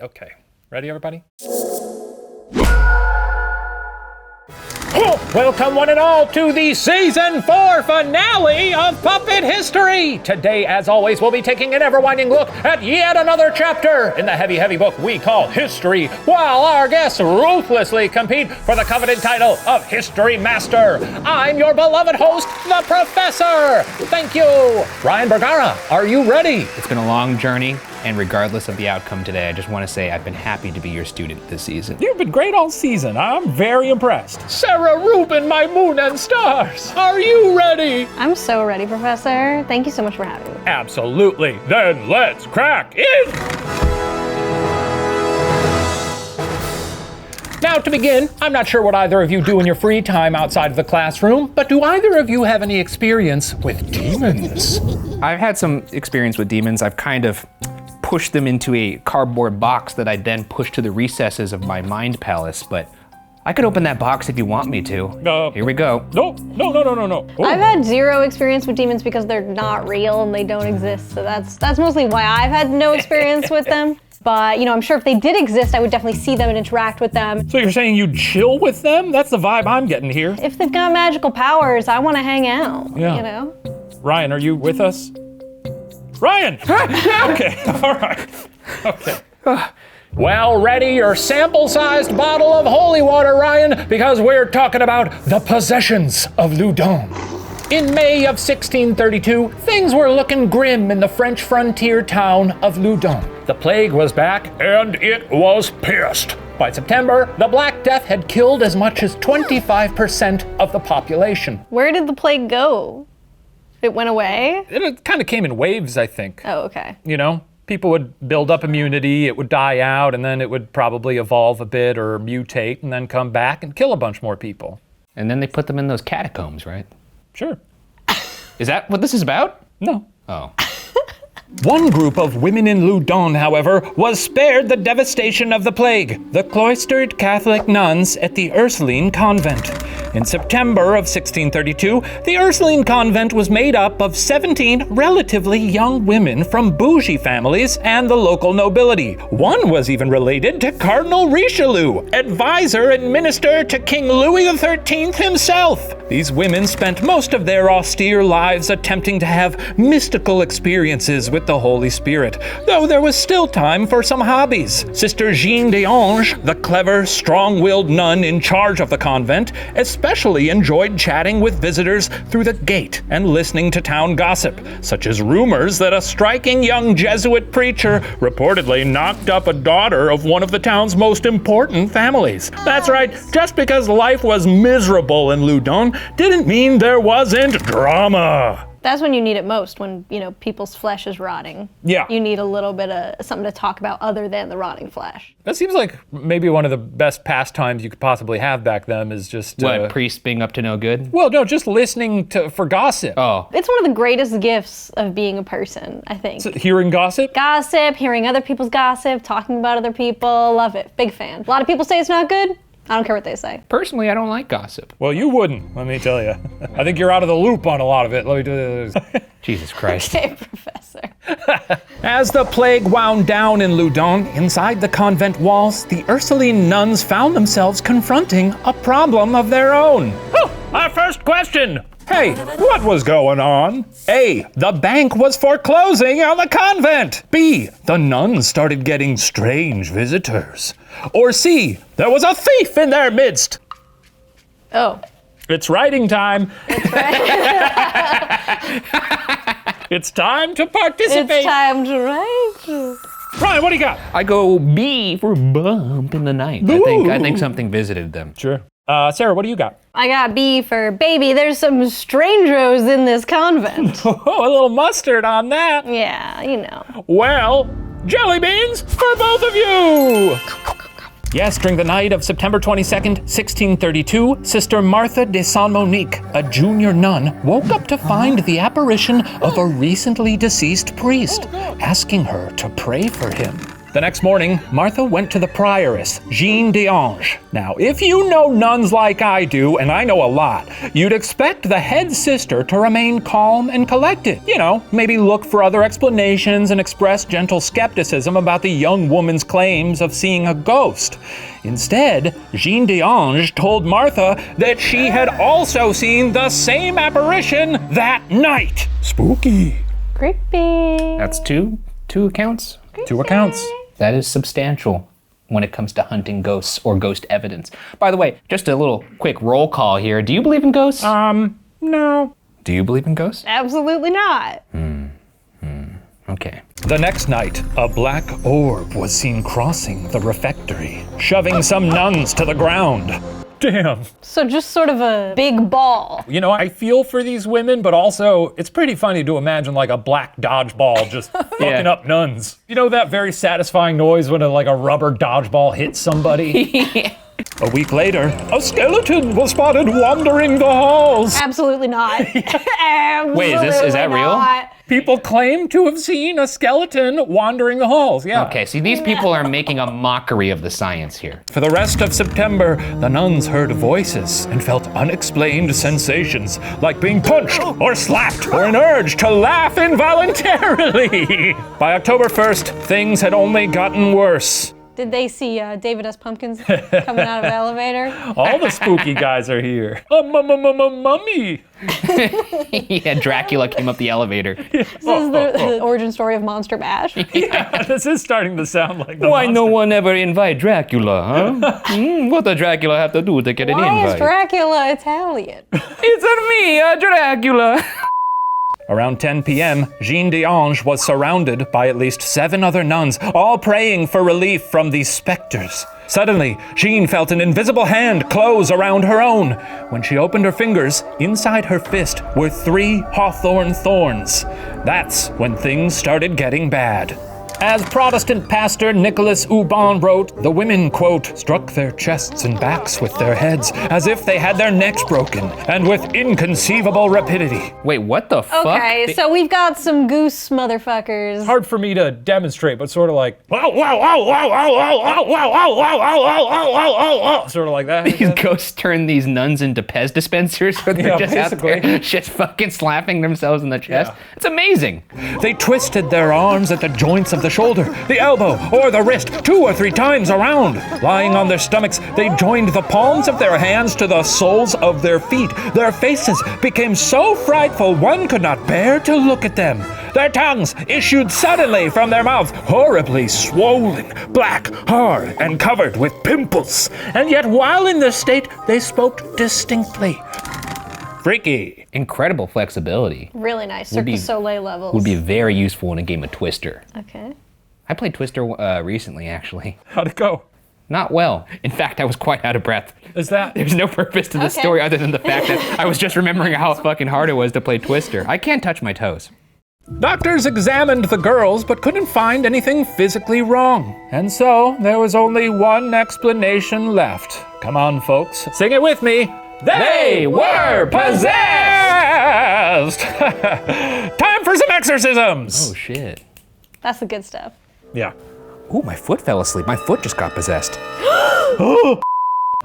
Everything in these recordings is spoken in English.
Okay. Ready, everybody? Welcome one and all to the Season 4 finale of Puppet History! Today, as always, we'll be taking an ever-winding look at yet another chapter in the heavy book we call History, while our guests ruthlessly compete for the coveted title of History Master. I'm your beloved host, the Professor! Thank you! Ryan Bergara, are you ready? It's been a long journey, and regardless of the outcome today, I just want to say I've been happy to be your student this season. You've been great all season. I'm very impressed. Sara Rubin, my moon and stars, are you ready? I'm so ready, Professor. Thank you so much for having me. Absolutely. Then let's crack in! Now, to begin, I'm not sure what either of you do in your free time outside of the classroom, but do either of you have any experience with demons? I've had some experience with demons. I've kind of pushed them into a cardboard box that I then pushed to the recesses of my mind palace, but I could open that box if you want me to. Here we go. No. Oh. I've had zero experience with demons because they're not real and they don't exist, so that's mostly why I've had no experience with them. But, I'm sure if they did exist, I would definitely see them and interact with them. So you're saying you chill with them? That's the vibe I'm getting here. If they've got magical powers, I want to hang out, Ryan, are you with us? Ryan! Okay, all right. Okay. Well, ready your sample-sized bottle of holy water, Ryan, because we're talking about the possessions of Loudun. In May of 1632, things were looking grim in the French frontier town of Loudun. The plague was back, and it was pissed. By September, the Black Death had killed as much as 25% of the population. Where did the plague go? It went away? It kind of came in waves, I think. Oh, okay. People would build up immunity, it would die out, and then it would probably evolve a bit or mutate and then come back and kill a bunch more people. And then they put them in those catacombs, right? Sure. Is that what this is about? No. Oh. One group of women in Loudun, however, was spared the devastation of the plague, the cloistered Catholic nuns at the Ursuline Convent. In September of 1632, the Ursuline Convent was made up of 17 relatively young women from bougie families and the local nobility. One was even related to Cardinal Richelieu, advisor and minister to King Louis XIII himself. These women spent most of their austere lives attempting to have mystical experiences with the Holy Spirit, though there was still time for some hobbies. Sister Jean d'Ange, the clever, strong-willed nun in charge of the convent, especially enjoyed chatting with visitors through the gate and listening to town gossip, such as rumors that a striking young Jesuit preacher reportedly knocked up a daughter of one of the town's most important families. That's right, just because life was miserable in Loudun didn't mean there wasn't drama. That's when you need it most, when, people's flesh is rotting. Yeah. You need a little bit of something to talk about other than the rotting flesh. That seems like maybe one of the best pastimes you could possibly have back then is just... What, priests being up to no good? Well, no, just listening for gossip. Oh. It's one of the greatest gifts of being a person, I think. So, hearing gossip? Gossip, hearing other people's gossip, talking about other people, love it. Big fan. A lot of people say it's not good. I don't care what they say. Personally, I don't like gossip. Well, you wouldn't, let me tell you. I think you're out of the loop on a lot of it. Let me do this. Jesus Christ. Okay, Professor. As the plague wound down in Loudun, inside the convent walls, the Ursuline nuns found themselves confronting a problem of their own. Oh, our first question. Hey, what was going on? A, the bank was foreclosing on the convent. B, the nuns started getting strange visitors. Or C, there was a thief in their midst. Oh. It's writing time. It's time to participate. It's time to write. Ryan, what do you got? I go B for bump in the night. I think something visited them. Sure. Sarah, what do you got? I got B for baby. There's some strangers in this convent. Oh, a little mustard on that. Yeah, Well, jelly beans for both of you. Yes, during the night of September 22nd, 1632, Sister Martha de Saint-Monique, a junior nun, woke up to find the apparition of a recently deceased priest, asking her to pray for him. The next morning, Martha went to the prioress, Jean d'Ange. Now, if you know nuns like I do, and I know a lot, you'd expect the head sister to remain calm and collected. You know, maybe look for other explanations and express gentle skepticism about the young woman's claims of seeing a ghost. Instead, Jean d'Ange told Martha that she had also seen the same apparition that night. Spooky. Creepy. That's two accounts? Creepy. 2 accounts. That is substantial when it comes to hunting ghosts or ghost evidence. By the way, just a little quick roll call here. Do you believe in ghosts? No. Do you believe in ghosts? Absolutely not. Okay. The next night, a black orb was seen crossing the refectory, shoving some nuns to the ground. Damn. So just sort of a big ball. You know, I feel for these women, but also it's pretty funny to imagine like a black dodgeball just fucking up nuns. You know that very satisfying noise when a rubber dodgeball hits somebody? A week later, a skeleton was spotted wandering the halls. Absolutely not. Absolutely Wait, is that real? not. People claim to have seen a skeleton wandering the halls, yeah. Okay, see, these people are making a mockery of the science here. For the rest of September, the nuns heard voices and felt unexplained sensations, like being punched or slapped, or an urge to laugh involuntarily. By October 1st, things had only gotten worse. Did they see David S. Pumpkins coming out of the elevator? All the spooky guys are here. Mummy. Yeah, Dracula came up the elevator. This is the origin story of Monster Mash. Yeah, this is starting to sound like the Why no monster. one ever invite Dracula, huh? What does Dracula have to do to get an Why invite? is Dracula Italian? It's me, Dracula. Around 10 p.m., Jean d'Ange was surrounded by at least 7 other nuns, all praying for relief from these specters. Suddenly, Jean felt an invisible hand close around her own. When she opened her fingers, inside her fist were 3 hawthorn thorns. That's when things started getting bad. As Protestant pastor Nicholas Aubin wrote, the women, quote, struck their chests and backs with their heads as if they had their necks broken, and with inconceivable rapidity. Wait, what the fuck? Okay, so we've got some goose motherfuckers. Hard for me to demonstrate, but sort of like, wow, wow, wow, wow, wow, wow, wow, wow, wow, wow, wow, wow, wow, wow, sort of like that. These ghosts turn these nuns into Pez dispensers, where they're just basically. out there just fucking slapping themselves in the chest. Yeah. It's amazing. They twisted their arms at the joints of the shoulder, the elbow, or the wrist 2 or 3 times around. Lying on their stomachs, they joined the palms of their hands to the soles of their feet. Their faces became so frightful one could not bear to look at them. Their tongues issued suddenly from their mouths, horribly swollen, black, hard, and covered with pimples. And yet while in this state, they spoke distinctly. Freaky. Incredible flexibility. Really nice, Cirque du Soleil levels. Would be very useful in a game of Twister. Okay. I played Twister recently, actually. How'd it go? Not well. In fact, I was quite out of breath. Is that? There's no purpose to the Okay. story other than the fact that I was just remembering how fucking hard it was to play Twister. I can't touch my toes. Doctors examined the girls but couldn't find anything physically wrong. And so there was only one explanation left. Come on, folks, sing it with me. They were possessed! Time for some exorcisms! Oh, shit. That's the good stuff. Yeah. Ooh, my foot fell asleep. My foot just got possessed.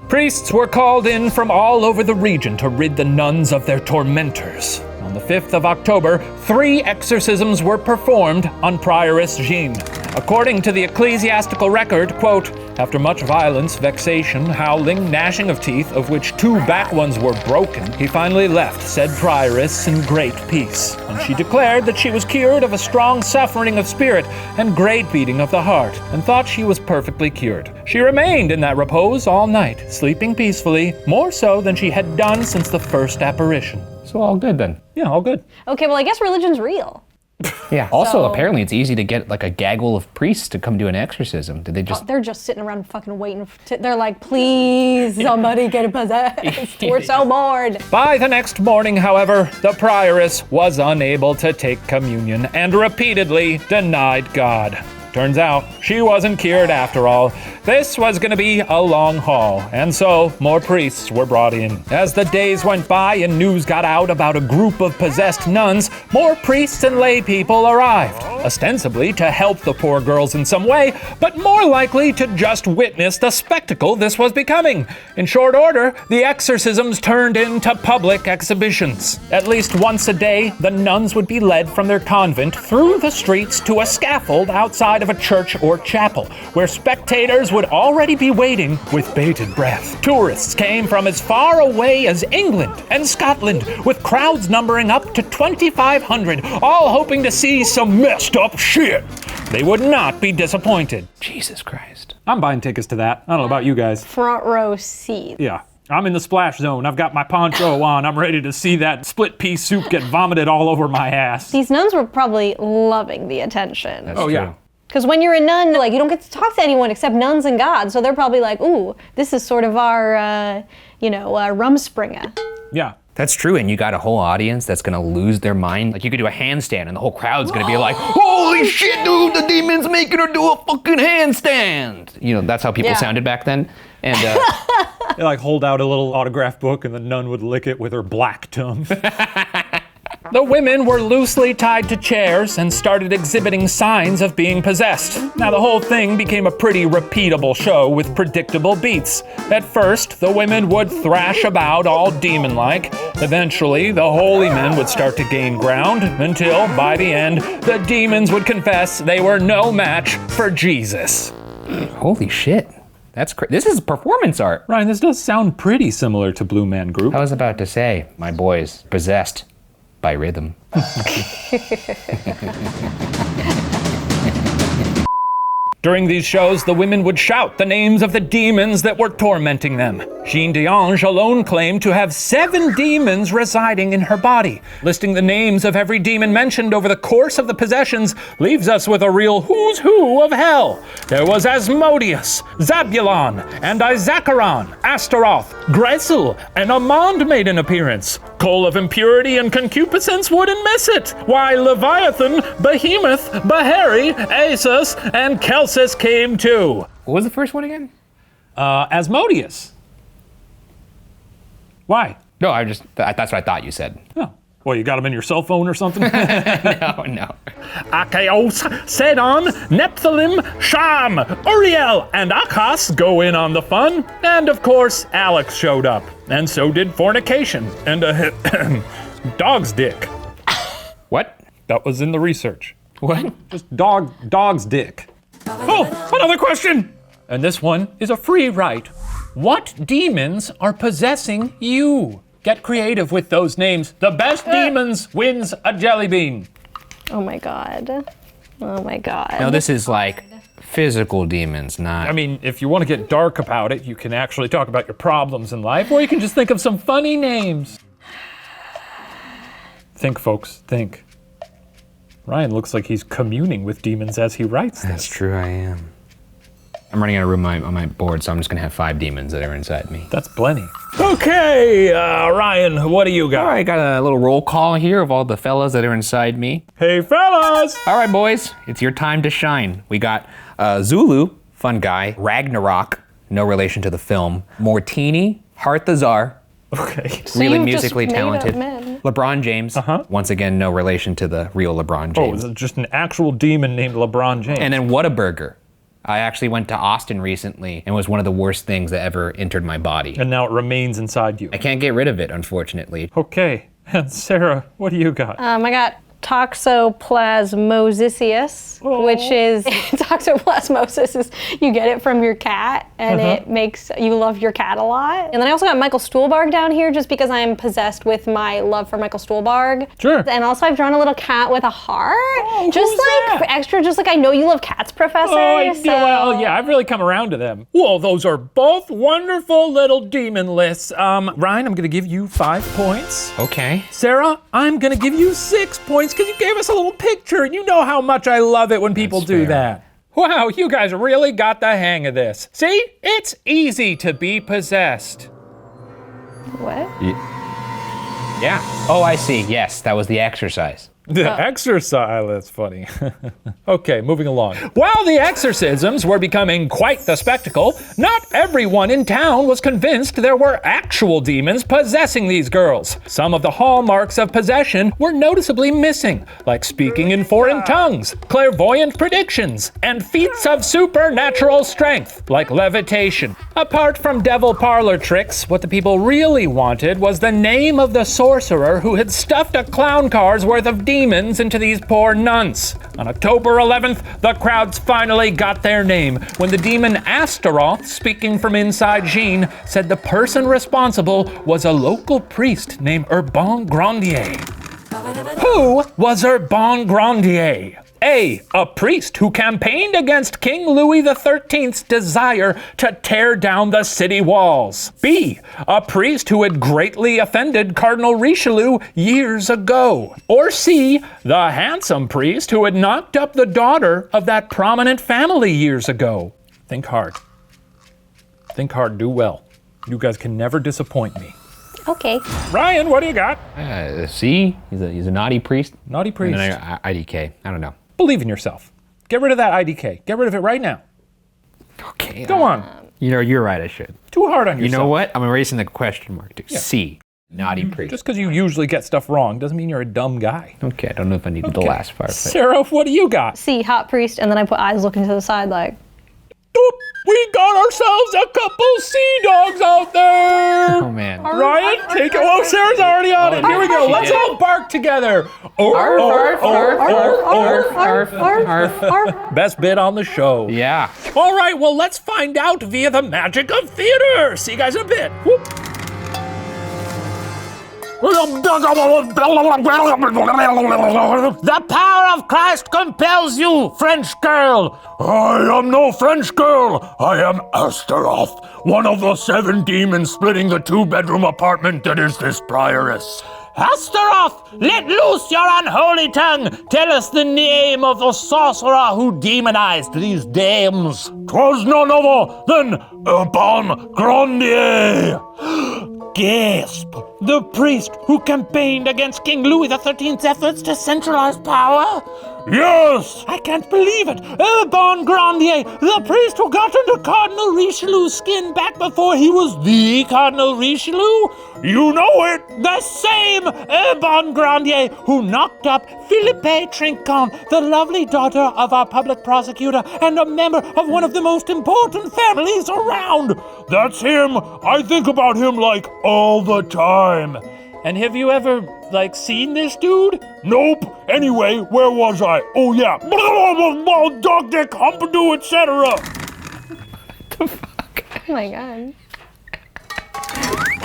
Priests were called in from all over the region to rid the nuns of their tormentors. On the 5th of October, 3 exorcisms were performed on Prioress Jean. According to the ecclesiastical record, quote, after much violence, vexation, howling, gnashing of teeth, of which 2 back ones were broken, he finally left said prioress in great peace. And she declared that she was cured of a strong suffering of spirit and great beating of the heart, and thought she was perfectly cured. She remained in that repose all night, sleeping peacefully, more so than she had done since the first apparition. So all good then. Yeah, all good. Okay, well, I guess religion's real. Yeah. Also, So- apparently it's easy to get like a gaggle of priests to come do an exorcism. Did they just... They're just sitting around fucking waiting. They're like, please, somebody get possessed. We're so bored. By the next morning, however, the prioress was unable to take communion and repeatedly denied God. Turns out, she wasn't cured after all. This was gonna be a long haul, and so more priests were brought in. As the days went by and news got out about a group of possessed nuns, more priests and lay people arrived, ostensibly to help the poor girls in some way, but more likely to just witness the spectacle this was becoming. In short order, the exorcisms turned into public exhibitions. At least once a day, the nuns would be led from their convent through the streets to a scaffold outside of a church or chapel, where spectators would already be waiting with bated breath. Tourists came from as far away as England and Scotland, with crowds numbering up to 2,500, all hoping to see some messed up shit. They would not be disappointed. Jesus Christ. I'm buying tickets to that. I don't know about you guys. Front row seat. Yeah. I'm in the splash zone. I've got my poncho on. I'm ready to see that split pea soup get vomited all over my ass. These nuns were probably loving the attention. That's Oh, true. yeah. Because when you're a nun, like, you don't get to talk to anyone except nuns and God. So they're probably like, ooh, this is sort of our, rumspringa. Yeah. That's true, and you got a whole audience that's gonna lose their mind. Like, you could do a handstand and the whole crowd's gonna be like, holy shit, dude, the demon's making her do a fucking handstand. You know, that's how people Yeah. sounded back then. And They like hold out a little autograph book and the nun would lick it with her black tongue. The women were loosely tied to chairs and started exhibiting signs of being possessed. Now the whole thing became a pretty repeatable show with predictable beats. At first, the women would thrash about all demon-like. Eventually, the holy men would start to gain ground until, by the end, the demons would confess they were no match for Jesus. holy shit, that's this is performance art. Ryan, this does sound pretty similar to Blue Man Group. I was about to say, my boy's possessed by rhythm. During these shows, the women would shout the names of the demons that were tormenting them. Jean d'Ange alone claimed to have 7 demons residing in her body. Listing the names of every demon mentioned over the course of the possessions leaves us with a real who's who of hell. There was Asmodeus, Zabulon, and Isaacaron, Astaroth, Gretel, and Amand made an appearance. Coal of impurity and concupiscence wouldn't miss it. Why, Leviathan, Behemoth, Bahari, Asus, and Kelsis came too. What was the first one again? Asmodeus. Why? No, that's what I thought you said. Oh, well, you got them in your cell phone or something? No. Achaos, Sedon, Nephilim, Sham, Uriel, and Akas go in on the fun. And of course, Alex showed up. And so did fornication and a dog's dick. What? That was in the research. What? Just dog's dick. Oh, another question! And this one is a free write. What demons are possessing you? Get creative with those names. The best demons wins a jelly bean. Oh my god. Oh my god. No, this is like physical demons, not... I mean, if you want to get dark about it, you can actually talk about your problems in life, or you can just think of some funny names. Think, folks, think. Ryan looks like he's communing with demons as he writes this. That's true, I am. I'm running out of room on my board, so I'm just gonna have 5 demons that are inside me. That's plenty. Okay, Ryan, what do you got? All right, got a little roll call here of all the fellas that are inside me. Hey, fellas! All right, boys, it's your time to shine. We got Zulu, fun guy. Ragnarok, no relation to the film. Mortini, Harthazar, Okay. So really you've just musically made up talented. men. LeBron James, once again, no relation to the real LeBron Oh, James. is it just an actual demon named LeBron James? And then Whataburger. I actually went to Austin recently and was one of the worst things that ever entered my body. And now it remains inside you. I can't get rid of it, unfortunately. Okay, and Sarah, what do you got? I got toxoplasmosis, which is toxoplasmosis is you get it from your cat and it makes you love your cat a lot. And then I also got Michael Stuhlbarg down here just because I'm possessed with my love for Michael Stuhlbarg. Sure. And also I've drawn a little cat with a heart. Oh, just who's like that? extra, just like I know you love cats, Professor. Well, yeah, I've really come around to them. Well, those are both wonderful little demon lists. Ryan, I'm gonna give you 5 points. Okay. Sarah, I'm gonna give you 6 points because you gave us a little picture, and you know how much I love it when people do that. Wow, you guys really got the hang of this. See? It's easy to be possessed. What? Yeah. Oh, I see. Yes, that was the exercise. The exorcise, that's funny. Okay, moving along. While the exorcisms were becoming quite the spectacle, not everyone in town was convinced there were actual demons possessing these girls. Some of the hallmarks of possession were noticeably missing, like speaking in foreign tongues, clairvoyant predictions, and feats of supernatural strength, like levitation. Apart from devil parlor tricks, what the people really wanted was the name of the sorcerer who had stuffed a clown car's worth of demons into these poor nuns. On October 11th, the crowds finally got their name when the demon Astaroth, speaking from inside Jean, said the person responsible was a local priest named Urban Grandier. Who was Urban Grandier? A priest who campaigned against King Louis XIII's desire to tear down the city walls. B, a priest who had greatly offended Cardinal Richelieu years ago. Or C, the handsome priest who had knocked up the daughter of that prominent family years ago. Think hard. Think hard, do well. You guys can never disappoint me. Okay. Ryan, what do you got? C, he's a naughty priest. Naughty priest. And then IDK, I don't know. Believe in yourself. Get rid of that IDK. Get rid of it right now. Okay. Go on. You're right, I should. Too hard on yourself. You know what? I'm erasing the question mark too. Yeah. C, naughty priest. Just because you usually get stuff wrong doesn't mean you're a dumb guy. Okay, I don't know if I needed the last part. Sarah, what do you got? C, hot priest, and then I put eyes looking to the side like. Doop, we got ourselves a couple sea dogs out there. Oh man. Ryan, take it. Whoa, Sarah's already on it. Here we go. Let's all bark together. Best bit on the show. Yeah. All right, well, let's find out via the magic of theater. See you guys in a bit. Whoop. The power of Christ compels you, French girl. I am no French girl. I am Astaroth, one of the 7 demons splitting the 2-bedroom apartment that is this prioress. Astaroth, let loose your unholy tongue. Tell us the name of the sorcerer who demonized these dames. 'Twas none other than Urban Grandier. Gasp! The priest who campaigned against King Louis XIII's efforts to centralize power? Yes! I can't believe it! Urban Grandier, the priest who got under Cardinal Richelieu's skin back before he was the Cardinal Richelieu? You know it! The same Urban Grandier who knocked up Philippe Trincon, the lovely daughter of our public prosecutor and a member of one of the most important families around. That's him! I think about him like all the time. And have you ever, seen this dude? Nope. Anyway, where was I? Oh yeah. Dog dick, humpadoo, etc. Oh my god.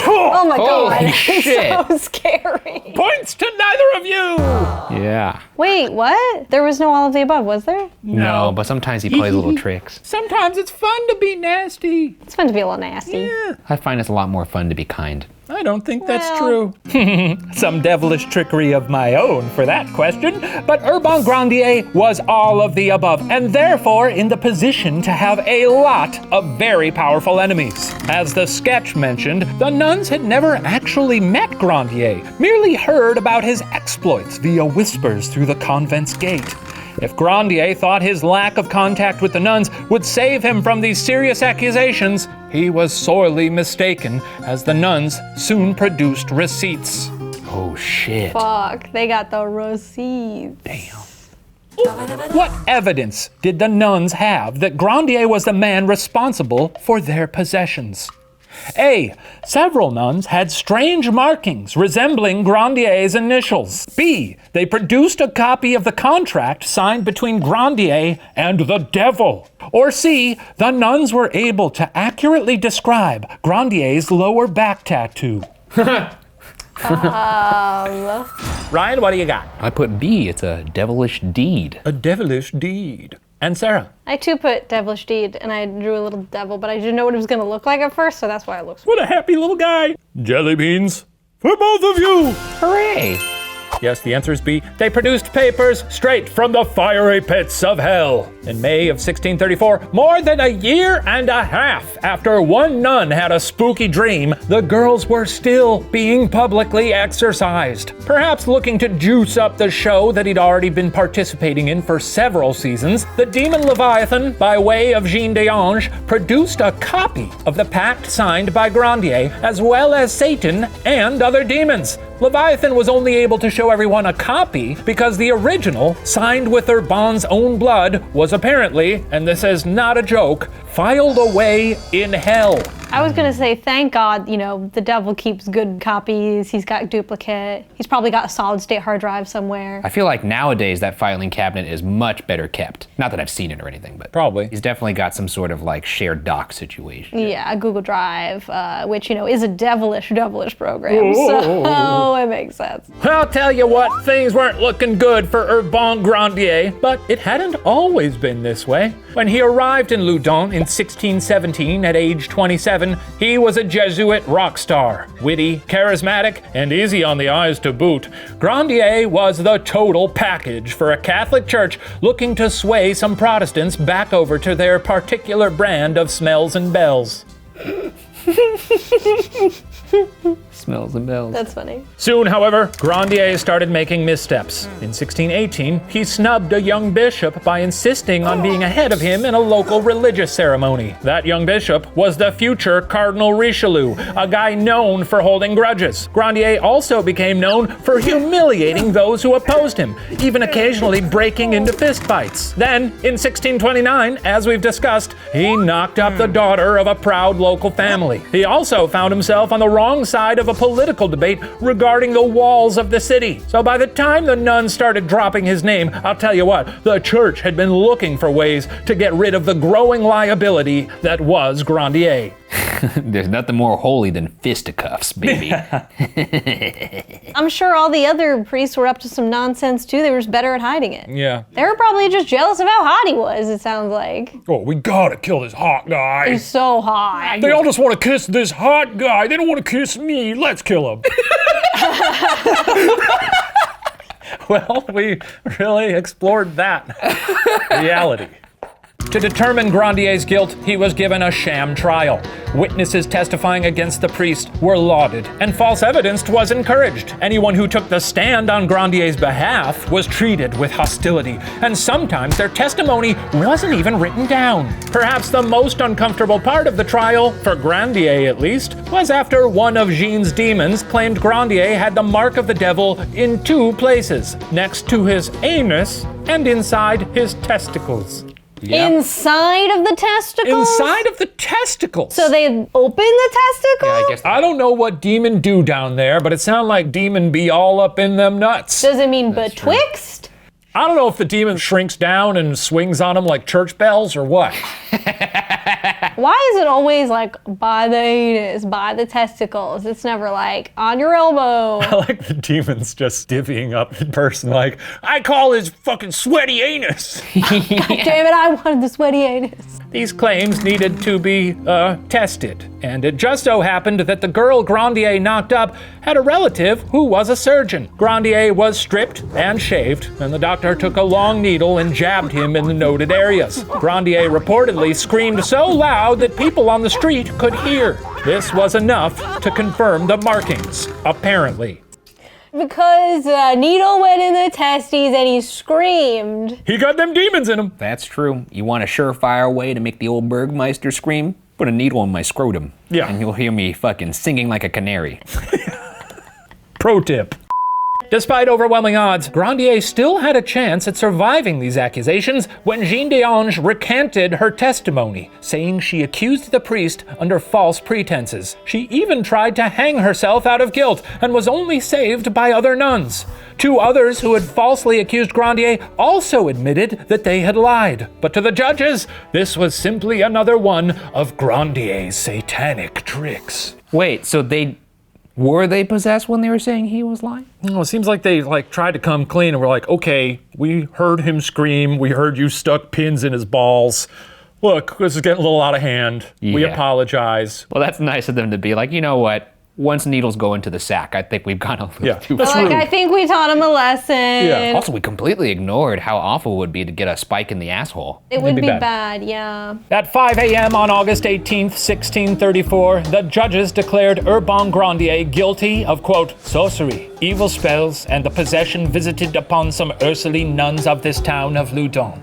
Oh my god. Shit. It's so scary. Points to neither of you! Yeah. Wait, what? There was no all of the above, was there? No, but sometimes he plays little tricks. Sometimes it's fun to be nasty. It's fun to be a little nasty. Yeah. I find it's a lot more fun to be kind. I don't think that's true. Some devilish trickery of my own for that question, but Urban Grandier was all of the above, and therefore in the position to have a lot of very powerful enemies. As the sketch mentioned, the nuns had never actually met Grandier, merely heard about his exploits via whispers through the convent's gate. If Grandier thought his lack of contact with the nuns would save him from these serious accusations, he was sorely mistaken, as the nuns soon produced receipts. Oh shit. Fuck, they got the receipts. Damn. What evidence did the nuns have that Grandier was the man responsible for their possessions? A. Several nuns had strange markings resembling Grandier's initials. B. They produced a copy of the contract signed between Grandier and the devil. Or C. The nuns were able to accurately describe Grandier's lower back tattoo. Ryan, what do you got? I put B, it's a devilish deed. A devilish deed. And Sarah? I too put devilish deed, and I drew a little devil, but I didn't know what it was gonna look like at first, so that's why it looks. What a happy little guy. Jelly beans for both of you. Hooray! Yes, the answer is B. They produced papers straight from the fiery pits of hell. In May of 1634, more than a year and a half after one nun had a spooky dream, the girls were still being publicly exorcised. Perhaps looking to juice up the show that he'd already been participating in for several seasons, the demon Leviathan, by way of Jean d'Ange, produced a copy of the pact signed by Grandier, as well as Satan and other demons. Leviathan was only able to show everyone a copy because the original, signed with Urban's own blood, was apparently, and this is not a joke, filed away in hell. I was gonna say, thank God, the devil keeps good copies. He's got duplicate. He's probably got a solid state hard drive somewhere. I feel like nowadays that filing cabinet is much better kept. Not that I've seen it or anything, but probably. He's definitely got some sort of like shared doc situation. Yeah, a Google Drive, which, is a devilish program. So it makes sense. I'll tell you what, things weren't looking good for Urban Grandier, but it hadn't always been this way. When he arrived in Loudun in 1617 at age 27, he was a Jesuit rock star, witty, charismatic, and easy on the eyes to boot. Grandier was the total package for a Catholic church looking to sway some Protestants back over to their particular brand of smells and bells. Smells and bells. That's funny. Soon, however, Grandier started making missteps. In 1618, he snubbed a young bishop by insisting on being ahead of him in a local religious ceremony. That young bishop was the future Cardinal Richelieu, a guy known for holding grudges. Grandier also became known for humiliating those who opposed him, even occasionally breaking into fistfights. Then, in 1629, as we've discussed, he knocked up the daughter of a proud local family. He also found himself on the wrong side of a political debate regarding the walls of the city. So by the time the nuns started dropping his name, I'll tell you what, the church had been looking for ways to get rid of the growing liability that was Grandier. There's nothing more holy than fisticuffs, baby. I'm sure all the other priests were up to some nonsense too. They were just better at hiding it. Yeah. They were probably just jealous of how hot he was, it sounds like. Oh, we gotta kill this hot guy. He's so hot. They all just want to kiss this hot guy. They don't want to kiss me. Let's kill him. Well, we really explored that reality. To determine Grandier's guilt, he was given a sham trial. Witnesses testifying against the priest were lauded, and false evidence was encouraged. Anyone who took the stand on Grandier's behalf was treated with hostility, and sometimes their testimony wasn't even written down. Perhaps the most uncomfortable part of the trial, for Grandier at least, was after one of Jean's demons claimed Grandier had the mark of the devil in 2 places, next to his anus and inside his testicles. Yeah. Inside of the testicles? Inside of the testicles. So they open the testicles? Yeah, I guess. I don't know what demon do down there, but it sounded like demon be all up in them nuts. Does it mean betwixt? I don't know if the demon shrinks down and swings on them like church bells or what. Why is it always like by the anus, by the testicles? It's never like on your elbow. I like the demons just divvying up the person like, I call his fucking sweaty anus. Damn it, I wanted the sweaty anus. These claims needed to be tested, and it just so happened that the girl Grandier knocked up had a relative who was a surgeon. Grandier was stripped and shaved, and the doctor took a long needle and jabbed him in the noted areas. Grandier reportedly screamed so loud that people on the street could hear. This was enough to confirm the markings, apparently. Because a needle went in the testes and he screamed. He got them demons in him. That's true. You want a surefire way to make the old Bergmeister scream? Put a needle in my scrotum. Yeah. And you'll hear me fucking singing like a canary. Pro tip. Despite overwhelming odds, Grandier still had a chance at surviving these accusations when Jean d'Ange recanted her testimony, saying she accused the priest under false pretenses. She even tried to hang herself out of guilt and was only saved by other nuns. 2 others who had falsely accused Grandier also admitted that they had lied. But to the judges, this was simply another one of Grandier's satanic tricks. Wait, so were they possessed when they were saying he was lying? Well, it seems like they tried to come clean and were like, okay, we heard him scream. We heard you stuck pins in his balls. Look, this is getting a little out of hand. We Yeah. apologize. Well, that's nice of them to be like, you know what? once needles go into the sack, I think we've gone a little too far. Like, I think we taught him a lesson. Yeah. Also, we completely ignored how awful it would be to get a spike in the asshole. It would be be bad. bad, yeah. At 5 a.m. on August 18th, 1634, the judges declared Urban Grandier guilty of, quote, sorcery, evil spells, and the possession visited upon some Ursuline nuns of this town of Loudun.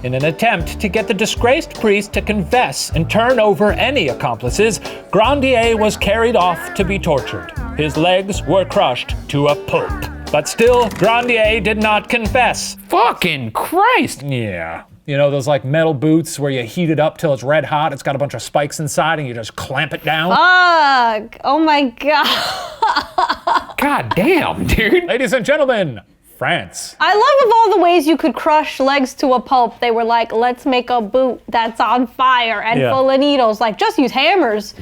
In an attempt to get the disgraced priest to confess and turn over any accomplices, Grandier was carried off to be tortured. His legs were crushed to a pulp. But still, Grandier did not confess. Fucking Christ! Yeah. You know those like metal boots where you heat it up till it's red hot, it's got a bunch of spikes inside and you just clamp it down? Fuck! Oh my god. God damn, dude. Ladies and gentlemen, France. I love of all the ways you could crush legs to a pulp, they were like, let's make a boot that's on fire and full of needles. Like, just use hammers.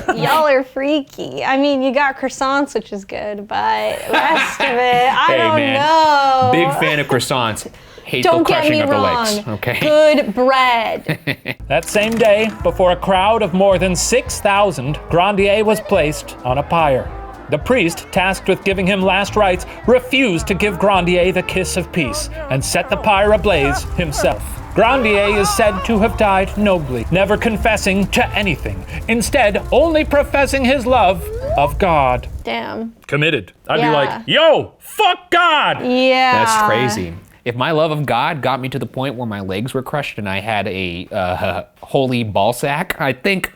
Y'all are freaky. I mean, you got croissants, which is good, but the rest of it, I don't know. Big fan of croissants. Hate Don't the get crushing me of the wrong. legs. Okay. Good bread. That same day, before a crowd of more than 6,000, Grandier was placed on a pyre. The priest, tasked with giving him last rites, refused to give Grandier the kiss of peace and set the pyre ablaze himself. Grandier is said to have died nobly, never confessing to anything, instead only professing his love of God. Damn. Committed. I'd be Yeah. like, yo, fuck God! Yeah. That's crazy. If my love of God got me to the point where my legs were crushed and I had a holy ball sack, I think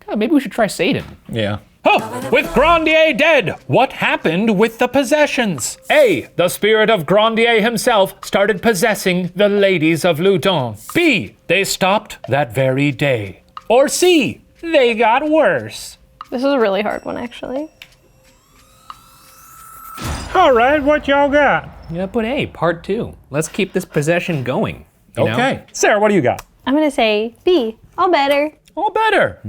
maybe we should try Satan. Yeah. Oh, with Grandier dead, what happened with the possessions? A, the spirit of Grandier himself started possessing the ladies of Loudun. B, they stopped that very day. Or C, they got worse. This is a really hard one, actually. All right, what y'all got? Yeah, but hey, part 2. Let's keep this possession going. you know? Okay. Sarah, what do you got? I'm gonna say B. All better. All better.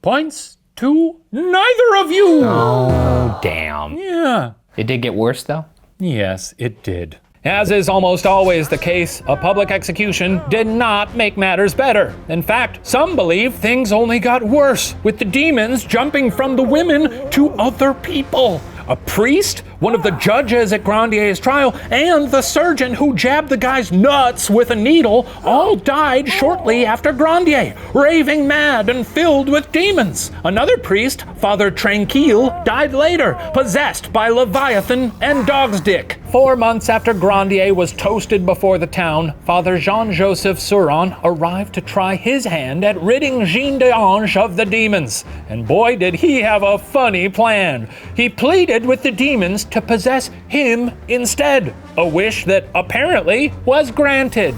Points to neither of you. Oh, damn. Yeah. It did get worse, though? Yes, it did. As is almost always the case, a public execution did not make matters better. In fact, some believe things only got worse, with the demons jumping from the women to other people. A priest, one of the judges at Grandier's trial, and the surgeon who jabbed the guy's nuts with a needle all died shortly after Grandier, raving mad and filled with demons. Another priest, Father Tranquille, died later, possessed by Leviathan and Dog's Dick. 4 months after Grandier was toasted before the town, Father Jean-Joseph Sauron arrived to try his hand at ridding Jean d'Ange of the demons. And boy, did he have a funny plan. He pleaded with the demons to possess him instead, a wish that apparently was granted.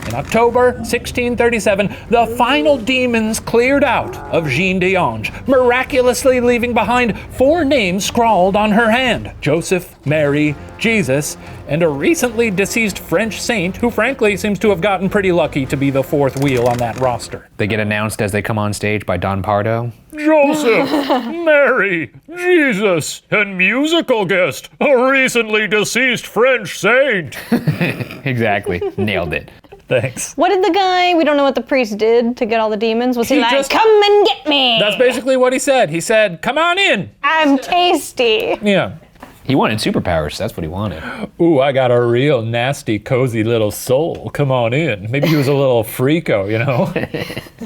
In October 1637, the final demons cleared out of Jean d'Ange, miraculously leaving behind 4 names scrawled on her hand: Joseph, Mary, Jesus, and a recently deceased French saint who frankly seems to have gotten pretty lucky to be the 4th wheel on that roster. They get announced as they come on stage by Don Pardo. Joseph, Mary, Jesus, and musical guest, a recently deceased French saint. Exactly. Nailed it. Thanks. What did the guy, we don't know what the priest did to get all the demons. Was he like, just- come and get me? That's basically what he said. He said, come on in. I'm tasty. Yeah. He wanted superpowers. That's what he wanted. Ooh, I got a real nasty, cozy little soul. Come on in. Maybe he was a little freako, you know?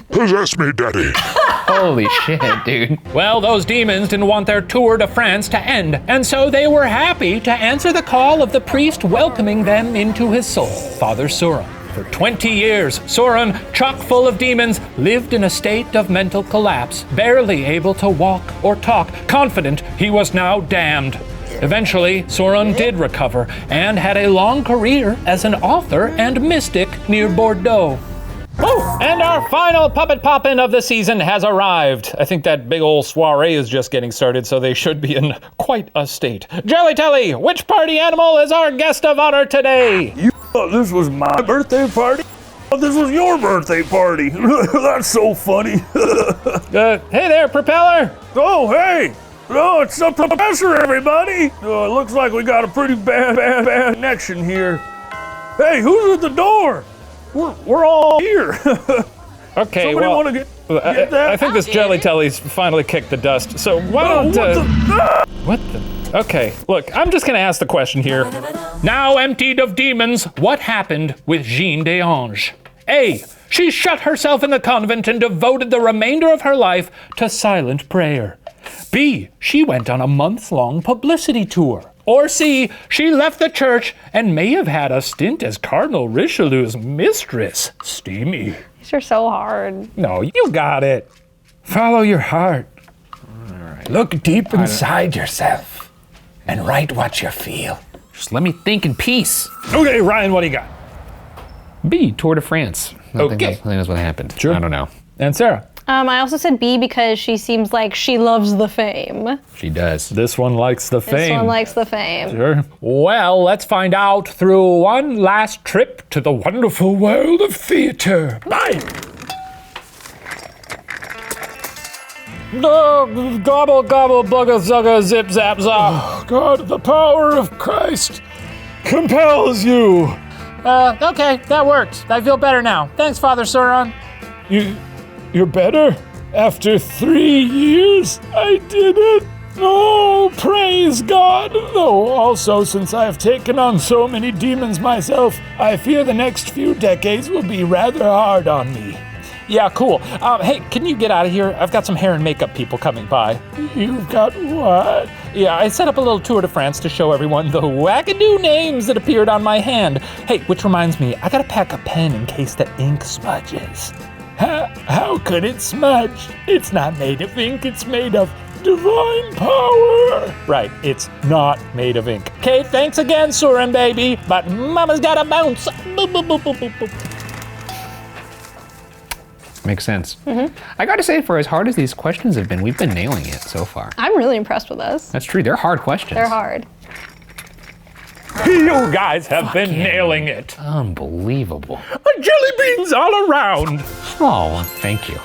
Possess me, Daddy. Holy shit, dude. Well, those demons didn't want their tour de France to end, and so they were happy to answer the call of the priest welcoming them into his soul, Father Sauron. For 20 years, Sauron, chock full of demons, lived in a state of mental collapse, barely able to walk or talk, confident he was now damned. Eventually, Sauron did recover and had a long career as an author and mystic near Bordeaux. Oh, and our final puppet poppin' of the season has arrived. I think that big old soiree is just getting started, so they should be in quite a state. Jelly Telly, which party animal is our guest of honor today? You thought this was my birthday party? Oh, this was your birthday party. That's so funny. Hey there, Propeller. Oh, hey. Oh, it's the professor, everybody. It looks like we got a pretty bad connection here. Hey, who's at the door? We're all here. Okay, Somebody well, want to get... I think this jelly telly's finally kicked the dust. So why don't... What the... Okay, look, I'm just gonna ask the question here. Now emptied of demons, what happened with Jean d'Ange? A. She shut herself in the convent and devoted the remainder of her life to silent prayer. B. She went on a month-long publicity tour. Or C. She left the church and may have had a stint as Cardinal Richelieu's mistress. Steamy. These are so hard. No, you got it. Follow your heart. All right. Look deep inside yourself and write what you feel. Just let me think in peace. Okay, Ryan, what do you got? B, Tour de France. I think Okay. that's what happened. Sure. I don't know. And Sarah? I also said B because she seems like she loves the fame. She does. This one likes the fame. This one likes the fame. Sure. Well, let's find out through one last trip to the wonderful world of theater. Bye! Gobble, gobble, bugga, zugga, zip, zap, zap. Oh, God, the power of Christ compels you. Okay, that worked. I feel better now. Thanks, Father Sauron. You're better? After 3 years, I did it. Oh, praise God. Though also, since I have taken on so many demons myself, I fear the next few decades will be rather hard on me. Yeah, cool. Hey, can you get out of here? I've got some hair and makeup people coming by. You've got what? Yeah, I set up a little Tour de France to show everyone the wackadoo names that appeared on my hand. Hey, which reminds me, I gotta pack a pen in case the ink smudges. How could it smudge? It's not made of ink, it's made of divine power. Right, it's not made of ink. Okay, thanks again, Surin baby, but mama's gotta bounce. Boop, boop, boop, boop, boop, boop. Makes sense. I gotta say, for as hard as these questions have been, we've been nailing it so far. I'm really impressed with us. That's true. They're hard questions. They're hard. You guys have been nailing it. Unbelievable. Jelly beans all around. Oh, thank you.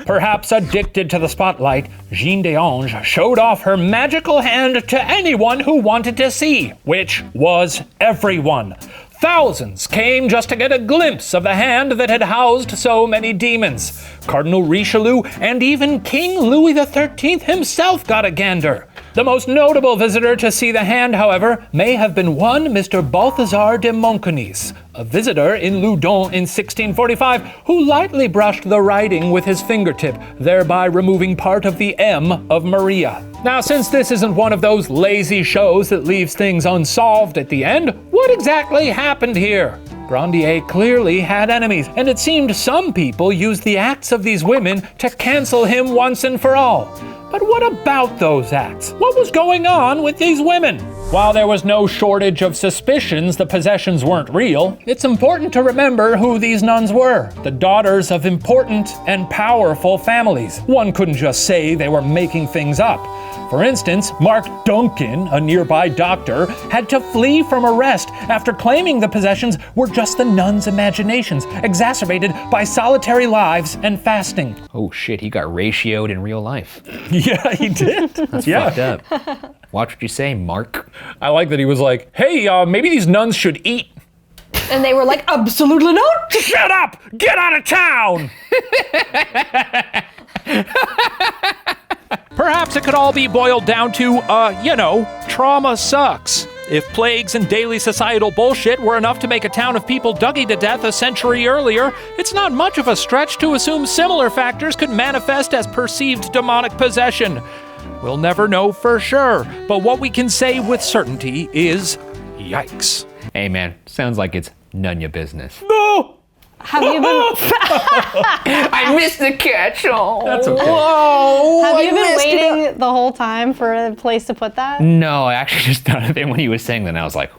Perhaps addicted to the spotlight, Jean d'Ange showed off her magical hand to anyone who wanted to see, which was everyone. Thousands came just to get a glimpse of the hand that had housed so many demons. Cardinal Richelieu and even King Louis XIII himself got a gander. The most notable visitor to see the hand, however, may have been one Mr. Balthazar de Montconis, a visitor in Loudun in 1645 who lightly brushed the writing with his fingertip, thereby removing part of the M of Maria. Now, since this isn't one of those lazy shows that leaves things unsolved at the end, what exactly happened here? Grandier clearly had enemies, and it seemed some people used the acts of these women to cancel him once and for all. But what about those acts? What was going on with these women? While there was no shortage of suspicions the possessions weren't real, it's important to remember who these nuns were, the daughters of important and powerful families. One couldn't just say they were making things up. For instance, Mark Duncan, a nearby doctor, had to flee from arrest after claiming the possessions were just the nuns' imaginations, exacerbated by solitary lives and fasting. Oh shit, he got ratioed in real life. Yeah, he did. That's fucked up. Watch what you say, Mark. I like that he was like, hey, maybe these nuns should eat. And they were like, absolutely not. Shut up! Get out of town! Perhaps it could all be boiled down to, trauma sucks. If plagues and daily societal bullshit were enough to make a town of people Dougie to death a century earlier, it's not much of a stretch to assume similar factors could manifest as perceived demonic possession. We'll never know for sure, but what we can say with certainty is, yikes. Hey man, sounds like it's none your business. No! Have you been? I missed the catch. Oh. That's okay. Whoa! Have you been waiting the whole time for a place to put that? No, I actually just thought of it when he was saying that, and I was like,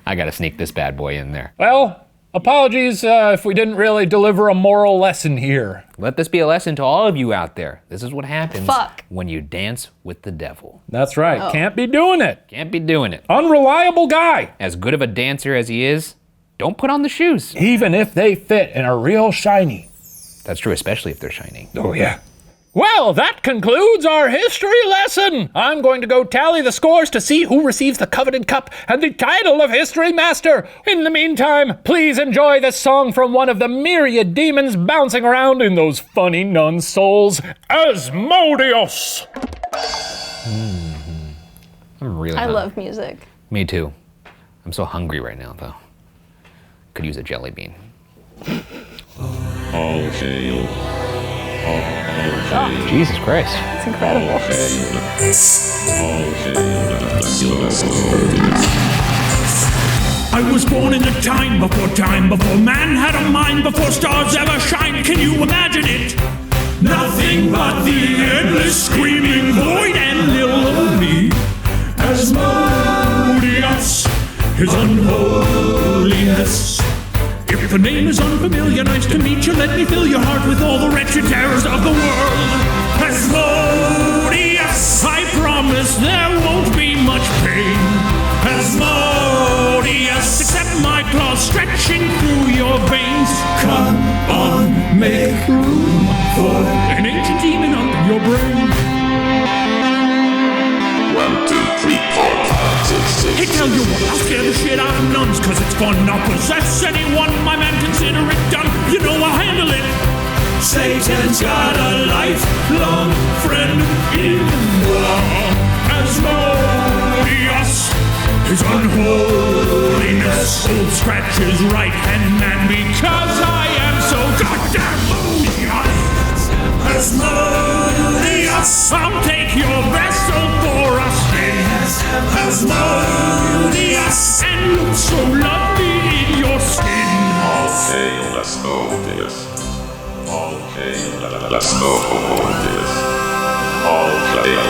I gotta sneak this bad boy in there. Well, apologies if we didn't really deliver a moral lesson here. Let this be a lesson to all of you out there. This is what happens Fuck. when you dance with the devil. That's right. Can't be doing it. Can't be doing it. Unreliable guy. As good of a dancer as he is, don't put on the shoes. Even if they fit and are real shiny. That's true, especially if they're shiny. Oh, yeah. Well, that concludes our history lesson. I'm going to go tally the scores to see who receives the coveted cup and the title of History Master. In the meantime, please enjoy this song from one of the myriad demons bouncing around in those funny nun souls, Asmodeus. I'm really I hungry. love music. Me too. I'm so hungry right now, though. Could use a jelly bean. All hail. Oh, Jesus Christ. It's incredible. I was born in a time before man had a mind, before stars ever shined. Can you imagine it? Nothing but the endless screaming void and little me. Asmodeus, his unholiness. If the name is unfamiliar, nice to meet you. Let me fill your heart with all the wretched terrors of the world. Asmodeus, I promise there won't be much pain. Asmodeus, except my claws stretching through your veins. Come on, make room for an ancient demon under your brain. 1, 2, 3, 4, 5, 6, 7. Hey, tell you what, I'll scare the shit out of nuns, cause it's fun. I'll possess anyone, my man, consider it done. You know I'll handle it. Satan's got a lifelong friend in Asmodeus. His unholiness, old Scratch's right-hand man, because I am so goddamn odious. Asmodeus, I'll take your vessel for a spin. Asmodeus, and look so lovely in your skin. All hail Asmodeus. All hail Asmodeus. All hail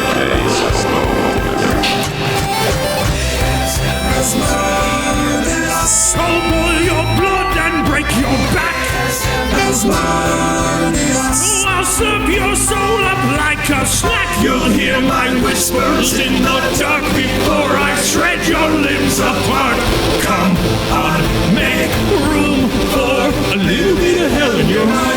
Asmodeus, I'll boil your blood and break your back. Asmodeus, I'll serve your soul up like a snack. You'll hear my whispers in the dark before I shred your limbs apart. Come on, make room for a little bit of hell in your heart.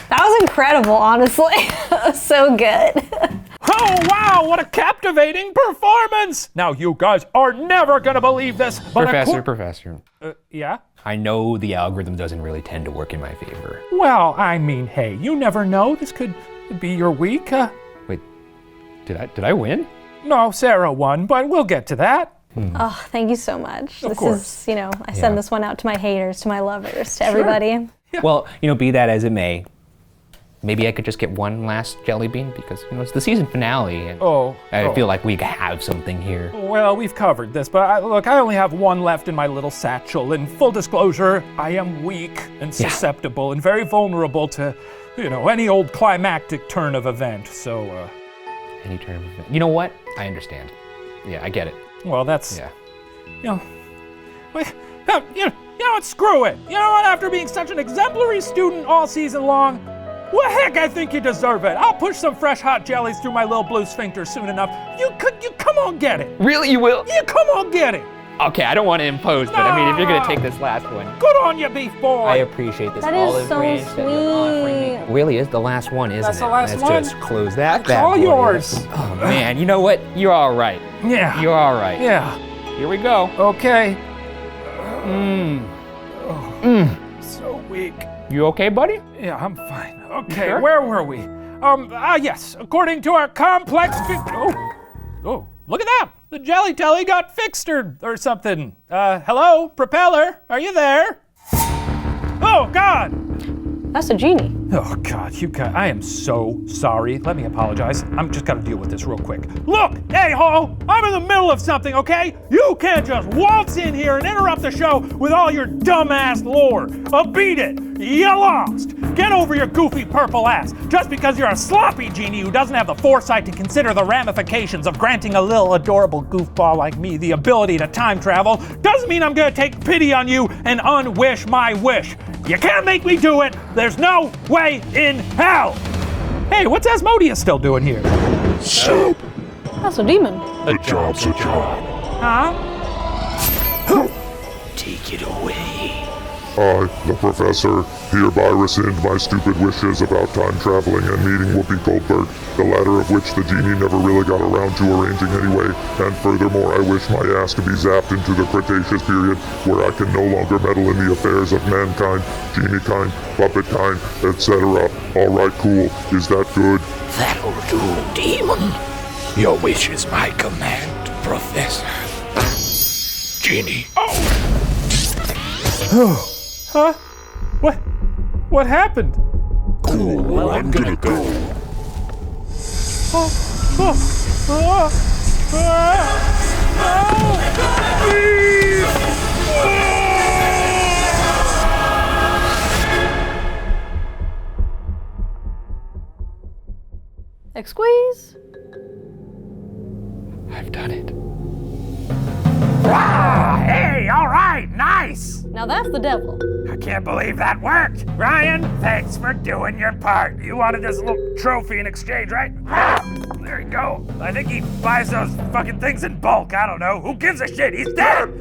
That was incredible, honestly. So good. Oh, wow, what a captivating performance! Now, you guys are never gonna believe this, but Professor. yeah? I know the algorithm doesn't really tend to work in my favor. Well, I mean, hey, you never know. This could be your week. Wait, did I win? No, Sarah won, but we'll get to that. Oh, thank you so much. Of This course. is, I send this one out to my haters, to my lovers, to everybody. Well, be that as it may, maybe I could just get one last jelly bean because, it's the season finale and I feel like we have something here. Well, we've covered this, but look, I only have one left in my little satchel. In full disclosure, I am weak and susceptible and very vulnerable to, any old climactic turn of event. So, Any turn of event. You know what? I understand. Yeah, I get it. well, that's, Yeah. Screw it. You know what? After being such an exemplary student all season long, well, heck, I think you deserve it. I'll push some fresh hot jellies through my little blue sphincter soon enough. You come on, get it. Really, you will? You come on, get it. Okay, I don't want to impose, but if you're gonna take this last one. Good on you, beef boy. I appreciate this That is olive so branch that you're offering me. sweet. It really is the last one, isn't That's it? the last Let's one. just close that It's bad all boy. yours. Oh man, you know what? You're all right. Yeah. You're all right. Yeah. Here we go. Okay. So weak. You okay, buddy? Yeah, I'm fine. Okay, sure? where were we? Yes. According to our complex. Oh, look at that. The jelly telly got fixed or something. Hello, propeller. Are you there? Oh God. That's a genie. Oh God, I am so sorry. Let me apologize. I'm just gotta deal with this real quick. Look, a-hole, I'm in the middle of something, okay? You can't just waltz in here and interrupt the show with all your dumbass lore. Beat it. You lost. Get over your goofy purple ass. Just because you're a sloppy genie who doesn't have the foresight to consider the ramifications of granting a little adorable goofball like me the ability to time travel doesn't mean I'm gonna take pity on you and unwish my wish. You can't make me do it. There's no way in hell. Hey, what's Asmodeus still doing here? Soup. That's a demon. A job's a job. Huh? Take it away. I, the professor, hereby rescind my stupid wishes about time traveling and meeting Whoopi Goldberg, the latter of which the genie never really got around to arranging anyway, and furthermore I wish my ass to be zapped into the Cretaceous period, where I can no longer meddle in the affairs of mankind, genie-kind, puppet-kind, etc. Alright, cool. Is that good? That'll do, demon. Your wish is my command, Professor. Genie. Huh? What happened? Cool, I'm gonna go. Squeeze. I've done it. Hey, all right, nice. Now that's the devil. I can't believe that worked. Ryan, thanks for doing your part. You wanted this little trophy in exchange, right? There you go. I think he buys those fucking things in bulk. I don't know. Who gives a shit? He's dead.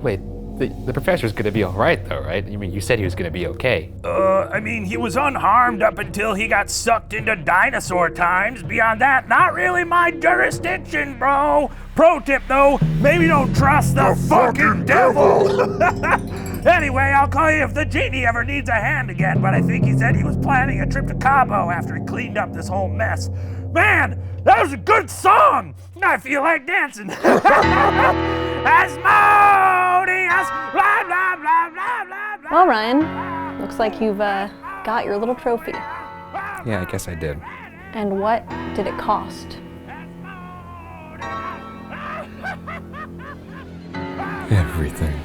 Wait, the professor's gonna be all right, though, right? I mean, you said he was gonna be okay. I mean, he was unharmed up until he got sucked into dinosaur times. Beyond that, not really my jurisdiction, bro. Pro tip, though, maybe don't trust the fucking devil. Anyway, I'll call you if the genie ever needs a hand again, but I think he said he was planning a trip to Cabo after he cleaned up this whole mess. Man, that was a good song. I feel like dancing. Asmodeus, blah, blah, blah, blah, blah, blah. Well, Ryan, looks like you've got your little trophy. Yeah, I guess I did. And what did it cost? Everything.